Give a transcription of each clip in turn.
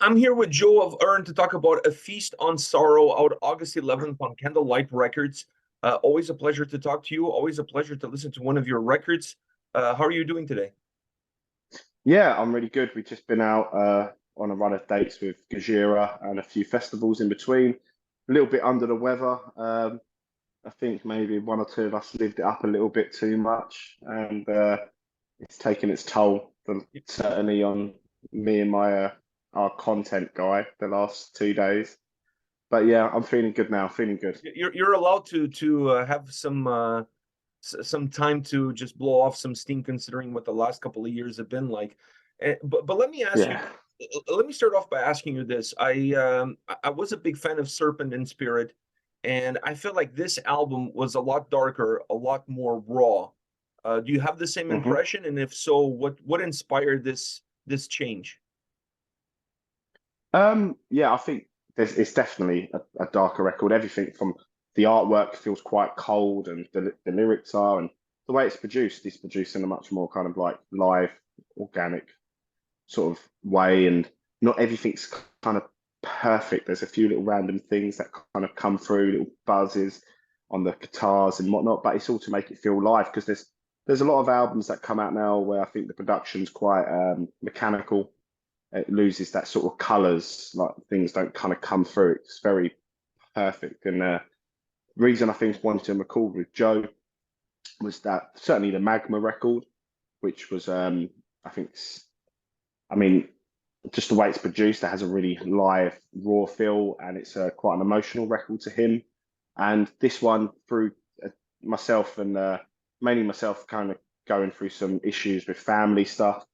I'm here with Joe of URNE to talk about A Feast on Sorrow, out August 11th on Candlelight Records. Always a pleasure to talk to you. Always a pleasure to listen to one of your records. How are you doing today? Yeah, I'm really good. We've just been out on a run of dates with Gajira and a few festivals in between. A little bit under the weather. I think maybe one or two of us lived it up a little bit too much, and it's taken its toll, certainly on me and my our content guy the last 2 days. But yeah, I'm feeling good now. Feeling good. You're allowed to have some time to just blow off some steam, considering what the last couple of years have been like. But let me ask you. Yeah. Let me start off by asking you this. I was a big fan of Serpent in Spirit, and I feel like this album was a lot darker, a lot more raw. Do you have the same hmm impression? And if so, what inspired this change? Yeah, I think it's definitely a darker record. Everything from the artwork feels quite cold, and the lyrics are, and the way it's produced is produced in a much more kind of like live, organic sort of way, and not everything's kind of perfect. There's a few little random things that kind of come through, little buzzes on the guitars and whatnot, but it's all to make it feel live because there's a lot of albums that come out now where I think the production's quite mechanical. It loses that sort of colors, like things don't kind of come through. It's very perfect. And reason I think wanted to record with Joe was that certainly the Magma record, which was I think I mean just the way it's produced, it has a really live, raw feel, and it's quite an emotional record to him. And this one, through myself and mainly myself, kind of going through some issues with family stuff,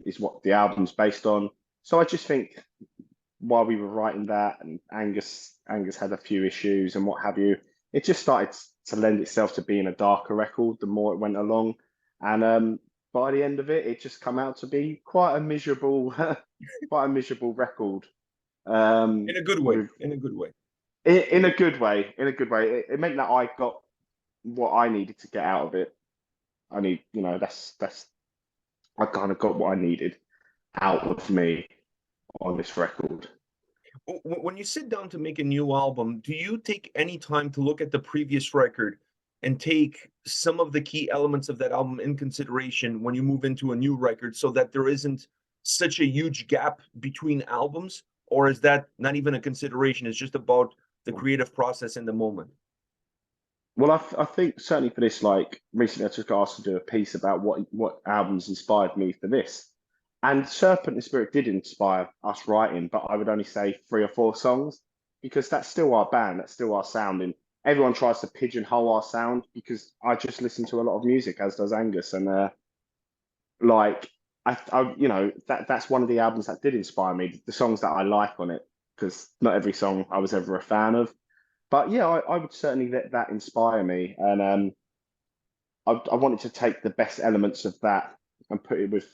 is what the album's based on. So I just think while we were writing that, and Angus had a few issues and what have you, it just started to lend itself to being a darker record the more it went along. And by the end of it, it just come out to be quite a miserable, quite a miserable record. In a good way. With In a good way. in a good way, in a good way. It meant that I got what I needed to get out of it. I need, that's I kind of got what I needed out of me on this record. When you sit down to make a new album, do you take any time to look at the previous record and take some of the key elements of that album in consideration when you move into a new record so that there isn't such a huge gap between albums? Or is that not even a consideration? It's just about the creative process in the moment. Well, I think certainly for this, like recently, I took asked to do a piece about what albums inspired me for this, and Serpent and Spirit did inspire us writing, but I would only say three or four songs because that's still our band, that's still our sound, and everyone tries to pigeonhole our sound because I just listen to a lot of music, as does Angus, and like that's one of the albums that did inspire me. The songs that I like on it, because not every song I was ever a fan of, but yeah, I would certainly let that inspire me, and I wanted to take the best elements of that and put it with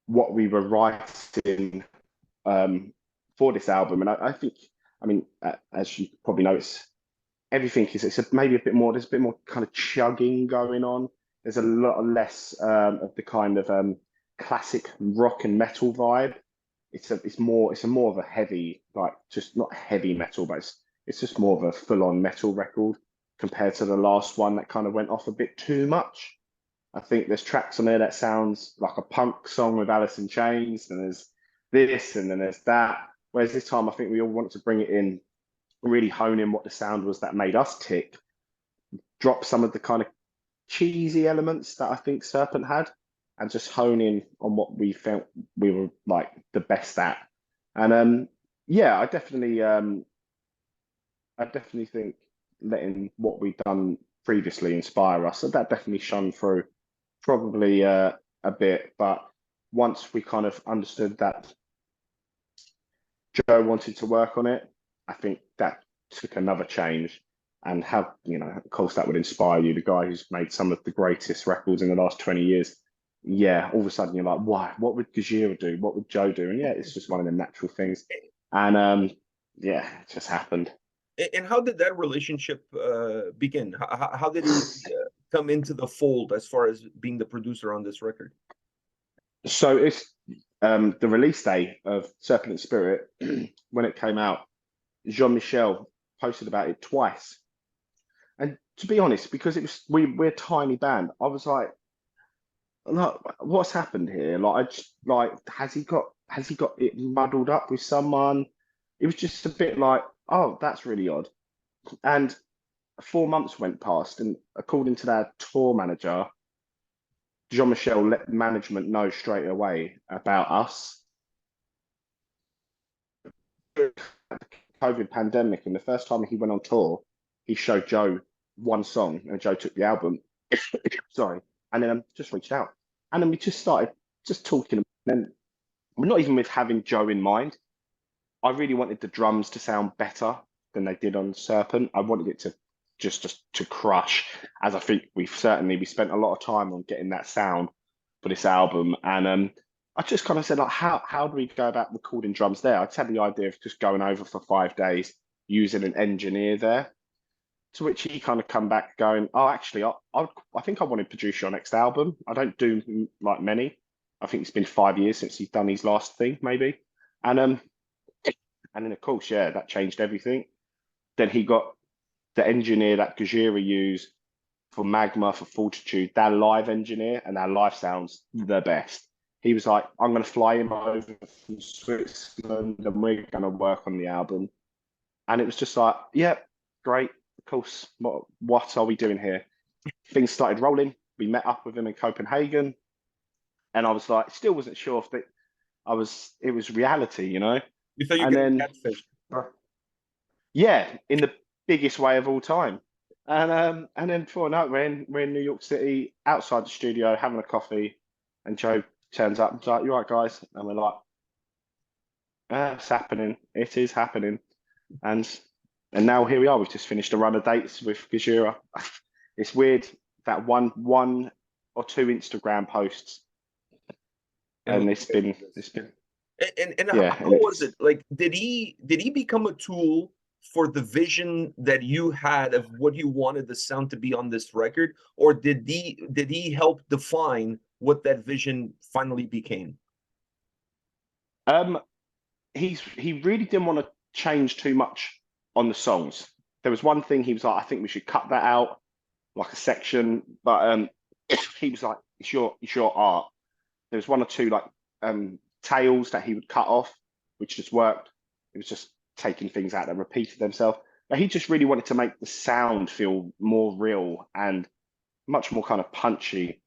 what we were writing um, for this album. And I think, I mean, as you probably notice, everything is maybe a bit more. There's a bit more kind of chugging going on. There's a lot less of the kind of classic rock and metal vibe. It's a more of a heavy, like just not heavy metal, but it's just more of a full-on metal record compared to the last one that kind of went off a bit too much. I think there's tracks on there that sounds like a punk song with Alice in Chains, and there's this, and then there's that. Whereas this time, I think we all wanted to bring it in, really hone in what the sound was that made us tick, drop some of the kind of cheesy elements that I think Serpent had, and just hone in on what we felt we were like the best at. And yeah, I definitely think letting what we've done previously inspire us. So that definitely shone through probably a bit. But once we kind of understood that Joe wanted to work on it, I think that took another change. And how, of course, that would inspire you, the guy who's made some of the greatest records in the last 20 years. Yeah, all of a sudden you're like, why? What would Gajira do? What would Joe do? And yeah, it's just one of the natural things. And yeah, it just happened. And how did that relationship begin? How did he come into the fold as far as being the producer on this record? So the release day of Serpent and Spirit, when it came out, Jean-Michel posted about it twice. And to be honest, because it was we're a tiny band, I was like, what's happened here? Like, I just, like, has he got it muddled up with someone? It was just a bit like, oh, that's really odd. And 4 months went past, and according to their tour manager, Jean-Michel let management know straight away about us. COVID pandemic, and the first time he went on tour, he showed Joe one song, and Joe took the album. Sorry, and then just reached out, and then we just started just talking. And we're not even with having Joe in mind. I really wanted the drums to sound better than they did on Serpent. I wanted it to just to crush, as I think we spent a lot of time on getting that sound for this album. And I just kind of said, like, how do we go about recording drums there? I just had the idea of just going over for 5 days, using an engineer there. To which he kind of come back going, oh, actually, I think I want to produce your next album. I don't do like many. I think it's been 5 years since he's done his last thing, maybe. And then, of course, yeah, that changed everything. Then he got the engineer that Gajira used for Magma, for Fortitude, their live engineer, and their live sounds the best. He was like, I'm going to fly him over from Switzerland and we're going to work on the album. And it was just like, yeah, great. Of course, what are we doing here? Things started rolling. We met up with him in Copenhagen. And I was like, still wasn't sure if it was reality, you know? You thought you And were getting then, catfish. yeah, in the biggest way of all time. And then before I know it, we're in New York City, outside the studio, having a coffee, and Joe turns up and is like, "You all right, guys?" And we're like, "It's happening. It is happening." And now here we are. We've just finished a run of dates with Gajira. It's weird that one or two Instagram posts, and it's been And yeah, how and was it's it? Like, did he become a tool for the vision that you had of what you wanted the sound to be on this record, or did he help define what that vision finally became? um he really didn't want to change too much on the songs. There was one thing he was like, I think we should cut that out, like a section, but he was like, it's your art. There was one or two like tails that he would cut off, which just worked. It was just taking things out that repeated themselves. But he just really wanted to make the sound feel more real and much more kind of punchy.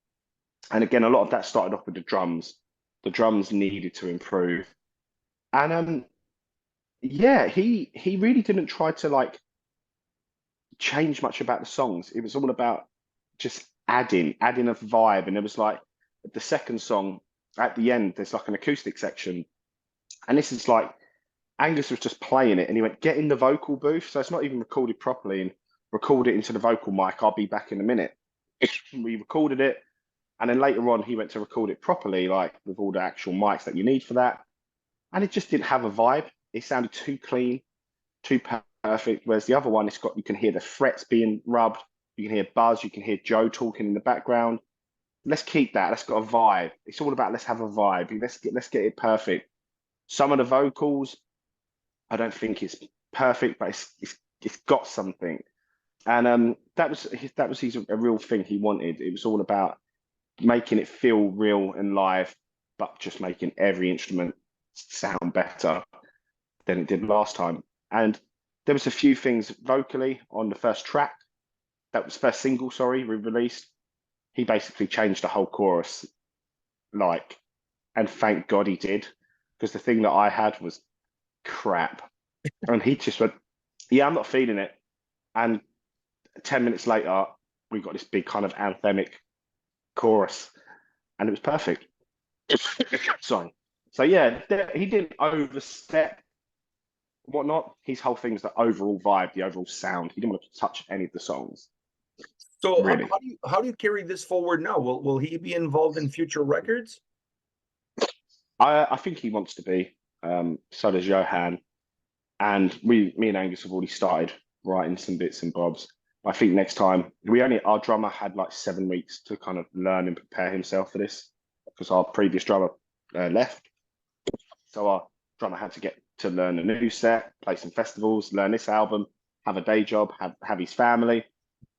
And again, a lot of that started off with the drums. The drums needed to improve. And yeah, he really didn't try to like change much about the songs. It was all about just adding a vibe. And it was like the second song at the end, there's like an acoustic section. And this is like Angus was just playing it and he went, get in the vocal booth. So it's not even recorded properly, and record it into the vocal mic. I'll be back in a minute. We recorded it. And then later on, he went to record it properly, like with all the actual mics that you need for that. And it just didn't have a vibe. It sounded too clean, too perfect. Whereas the other one, you can hear the frets being rubbed. You can hear buzz. You can hear Joe talking in the background. Let's keep that. Let's got a vibe. It's all about let's have a vibe. Let's get it perfect. Some of the vocals, I don't think it's perfect, but it's got something. And that was a real thing he wanted. It was all about making it feel real and live, but just making every instrument sound better than it did last time. And there was a few things vocally on the first track, that was first single, sorry, we released. He basically changed the whole chorus, like, and thank God he did, because the thing that I had was crap. And he just went, yeah, I'm not feeling it. And 10 minutes later, we got this big kind of anthemic chorus, and it was perfect. Sorry. So yeah, he didn't overstep whatnot. His whole thing was the overall vibe, the overall sound. He didn't want to touch any of the songs, So really. how do you carry this forward now? Will he be involved in future records? I think he wants to be. So does Johan. And me and Angus have already started writing some bits and bobs. I think next time our drummer had like 7 weeks to kind of learn and prepare himself for this, because our previous drummer left. So our drummer had to get to learn a new set, play some festivals, learn this album, have a day job, have his family.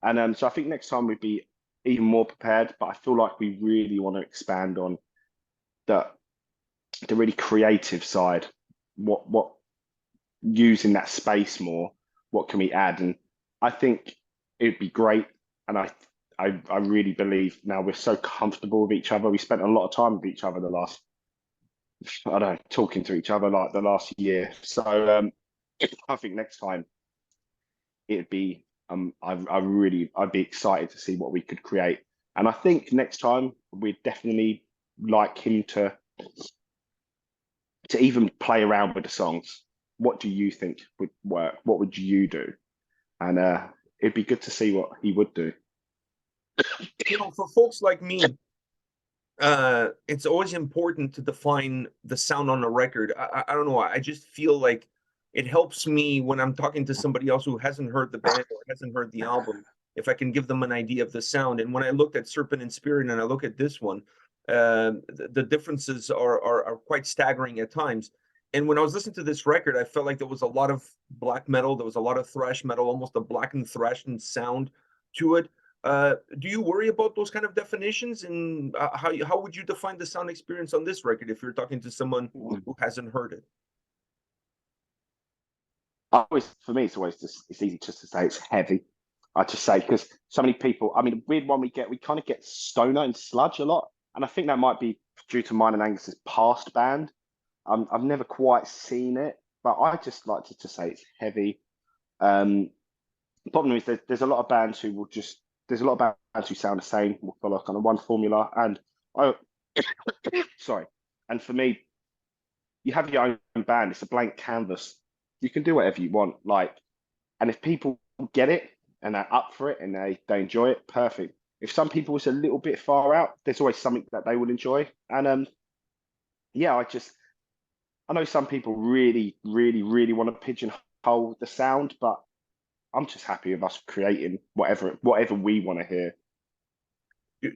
And so I think next time we'd be even more prepared, but I feel like we really want to expand on the really creative side. What using that space more, what can we add? And I think it'd be great. And I really believe now we're so comfortable with each other. We spent a lot of time with each other the last, I don't know, talking to each other like the last year. So I think next time it'd be I'd be excited to see what we could create. And I think next time we'd definitely like him to even play around with the songs. What do you think would work? What would you do? And it'd be good to see what he would do. For folks like me, it's always important to define the sound on a record. I don't know. I just feel like it helps me when I'm talking to somebody else who hasn't heard the band or hasn't heard the album, if I can give them an idea of the sound. And when I looked at Serpent and Spirit and I look at this one, the differences are quite staggering at times. And when I was listening to this record, I felt like there was a lot of black metal, there was a lot of thrash metal, almost a blackened thrashing sound to it. Do you worry about those kind of definitions, and how would you define the sound experience on this record if you're talking to someone who hasn't heard it? For me, it's easy just to say it's heavy. I just say because so many people. I mean, the weird one we kind of get stoner and sludge a lot, and I think that might be due to mine and Angus's past band. I've never quite seen it, but I just like to say it's heavy. The problem is there's a lot of bands who will just there's a lot of bands who sound the same, will follow kind of one formula, and I sorry, and for me, you have your own band. It's a blank canvas. You can do whatever you want, like, and if people get it and they're up for it and they enjoy it, perfect. If some people is a little bit far out, there's always something that they will enjoy, and yeah, I know some people really, really, really want to pigeonhole the sound, but I'm just happy with us creating whatever we want to hear.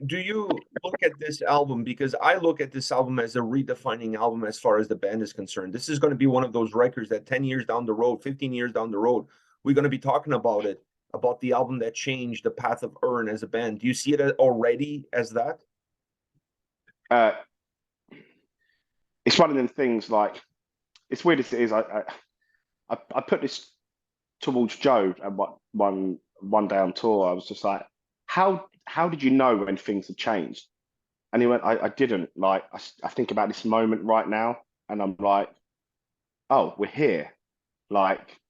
Do you look at this album, because I look at this album as a redefining album as far as the band is concerned. This is going to be one of those records that 10 years down the road, 15 years down the road, we're going to be talking about it, about the album that changed the path of URNE as a band. Do you see it already as that? It's one of them things, like, it's weird as it is. I put this towards Joe and one day on tour. I was just like, how did you know when things had changed? And he went, I didn't. Like, I think about this moment right now, and I'm like, oh, we're here. Like,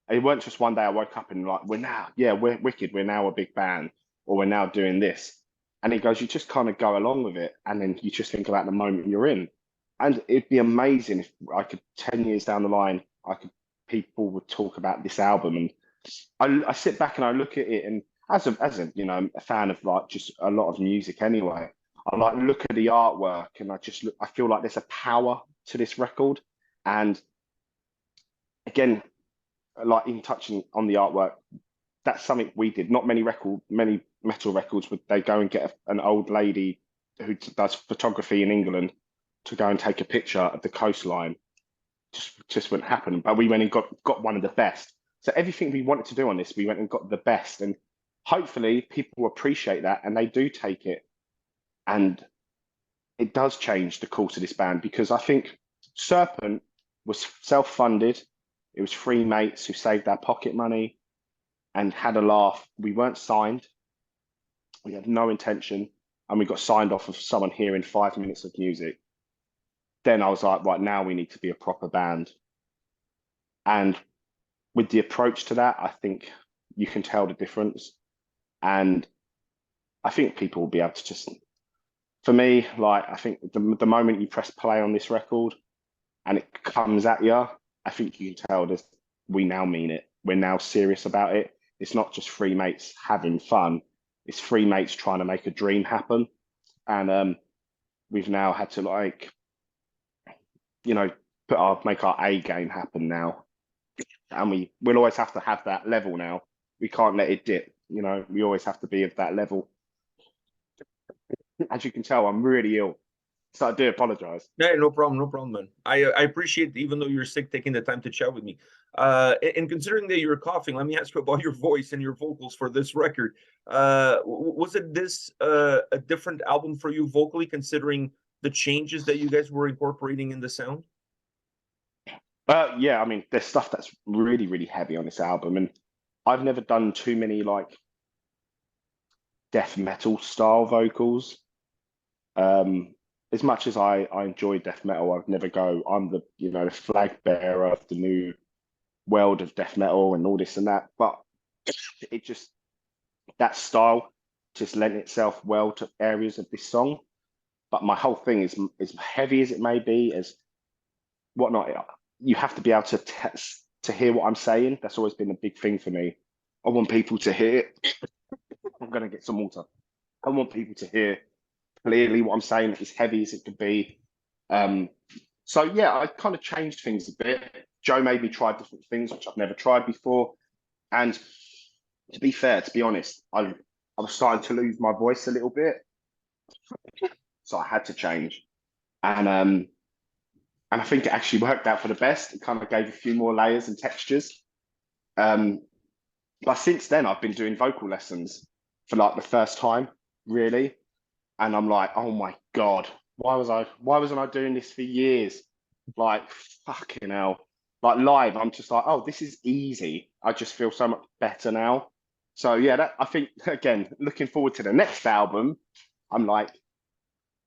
it weren't just one day I woke up and like, we're wicked. We're now a big band, or we're now doing this. And he goes, you just kind of go along with it, and then you just think about the moment you're in. And it'd be amazing if I could 10 years down the line, people would talk about this album, and I sit back and I look at it, and as a a fan of like just a lot of music anyway, I like look at the artwork and I feel like there's a power to this record. And again, like in touching on the artwork, that's something we did. Not many metal records would they go and get an old lady who does photography in England to go and take a picture of the coastline. Just wouldn't happen. But we went and got one of the best. So everything we wanted to do on this, we went and got the best. And hopefully people appreciate that and they do take it. And it does change the course of this band, because I think Serpent was self-funded. It was three mates who saved our pocket money and had a laugh. We weren't signed. We had no intention. And we got signed off of someone hearing 5 minutes of music. Then I was like, right, now we need to be a proper band. And with the approach to that, I think you can tell the difference. And I think people will be able to just, for me, like, I think the moment you press play on this record and it comes at you, I think you can tell that we now mean it. We're now serious about it. It's not just three mates having fun. It's three mates trying to make a dream happen. And we've now had to, like, make our A game happen now. And we'll always have to have that level now. We can't let it dip. We always have to be of that level. As you can tell, I'm really ill. So I do apologize. Yeah, no problem, man. I appreciate, even though you're sick, taking the time to chat with me. And considering that you're coughing, let me ask you about your voice and your vocals for this record. Was it this a different album for you vocally, considering the changes that you guys were incorporating in the sound? Yeah, I mean, there's stuff that's really, really heavy on this album, and I've never done too many like death metal style vocals. Um, as much as I enjoy death metal, I'd never go, I'm the, the flag bearer of the new world of death metal and all this and that. But it just, that style just lent itself well to areas of this song. But my whole thing is, as heavy as it may be, as whatnot, you have to be able to hear what I'm saying. That's always been a big thing for me. I want people to hear. I'm gonna get some water. I want people to hear clearly what I'm saying, as heavy as it could be. So yeah, I kind of changed things a bit. Joe made me try different things which I've never tried before. And to be fair, to be honest, I was starting to lose my voice a little bit, so I had to change. And I think it actually worked out for the best. It kind of gave a few more layers and textures. Um, but since then, I've been doing vocal lessons for like the first time, really. And I'm like, oh my God, why wasn't I doing this for years? Like, fucking hell. Like live, I'm just like, oh, this is easy. I just feel so much better now. So yeah, I think, again, looking forward to the next album, I'm like,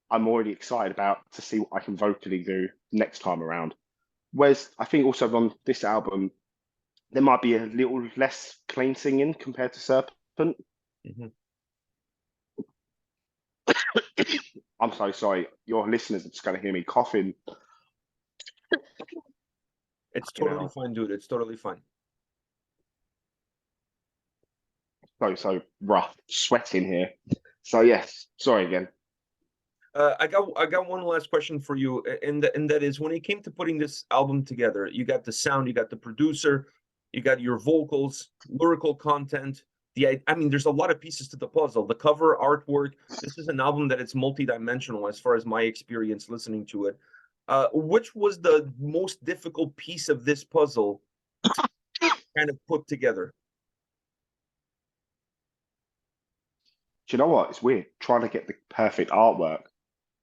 I'm already excited about to see what I can vocally do next time around. Whereas I think also on this album, there might be a little less clean singing compared to Serpent. Mhm. I'm so sorry. Your listeners are just going to hear me coughing. It's You totally know, fine, dude. It's totally fine. so rough, sweating here. So yes, sorry again. I got one last question for you, and that is, when it came to putting this album together, you got the sound, you got the producer, you got your vocals, lyrical content. I mean, there's a lot of pieces to the puzzle. The cover artwork. This is an album that it's multidimensional as far as my experience listening to it. Which was the most difficult piece of this puzzle kind of put together? Do you know what? It's weird. Trying to get the perfect artwork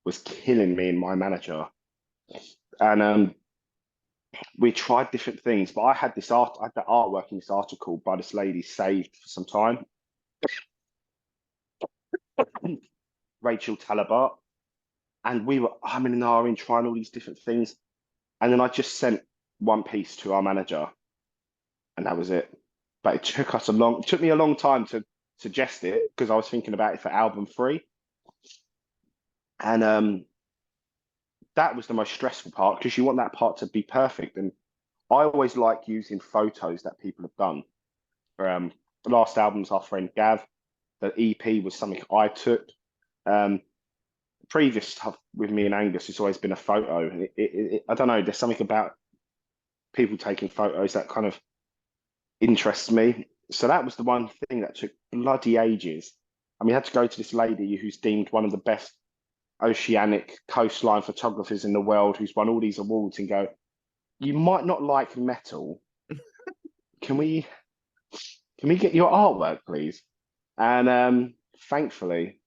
was killing me and my manager. And we tried different things, but I had the artwork in this article by this lady saved for some time. Rachel Talabot. And we were I'm in and ahhing, trying all these different things. And then I just sent one piece to our manager, and that was it. But it took me a long time to suggest it because I was thinking about it for album 3. And that was the most stressful part because you want that part to be perfect. And I always like using photos that people have done. The last album's our friend Gav. The EP was something I took. Um, Previous stuff with me and Angus has always been a photo. I don't know. There's something about people taking photos that kind of interests me. So that was the one thing that took bloody ages. And we had to go to this lady who's deemed one of the best oceanic coastline photographers in the world, who's won all these awards, and go, you might not like metal. Can we get your artwork, please? And thankfully,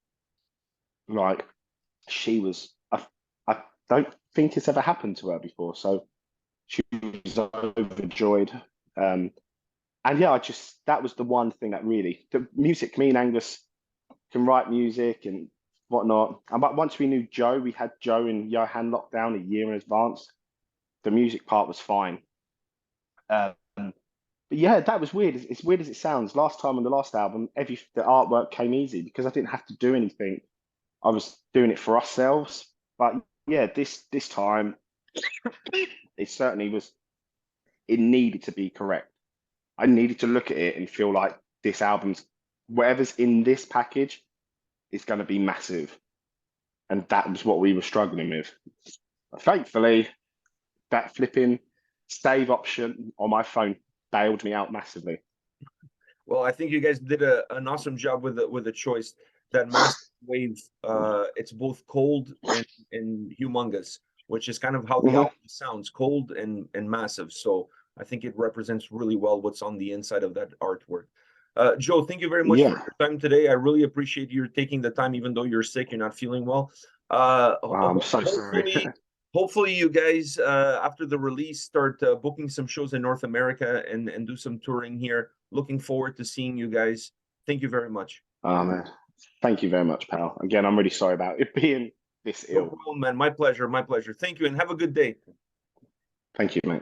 like she was, I don't think it's ever happened to her before. So she was overjoyed. And yeah, that was the one thing that really, the music, me and Angus can write music and whatnot. And but once we knew Joe, we had Joe and Johan locked down a year in advance. The music part was fine. But yeah, that was weird. As weird as it sounds, last time on the last album, the artwork came easy because I didn't have to do anything. I was doing it for ourselves. But yeah, this time it certainly was. It needed to be correct. I needed to look at it and feel like this album's whatever's in this package is going to be massive. And that was what we were struggling with. Thankfully, that flipping save option on my phone bailed me out massively. Well, I think you guys did an awesome job with the choice. that massive wave. It's both cold and humongous, which is kind of how the Hmm. album sounds, cold and massive. So I think it represents really well what's on the inside of that artwork. Joe, thank you very much for Yeah. your time today. I really appreciate you taking the time, even though you're sick, you're not feeling well. Wow, I'm so sorry. Hopefully you guys, after the release, start booking some shows in North America and do some touring here. Looking forward to seeing you guys. Thank you very much. Oh man, thank you very much, pal. Again, I'm really sorry about it being this No ill. problem, man. My pleasure. My pleasure. Thank you, and have a good day. Thank you, mate.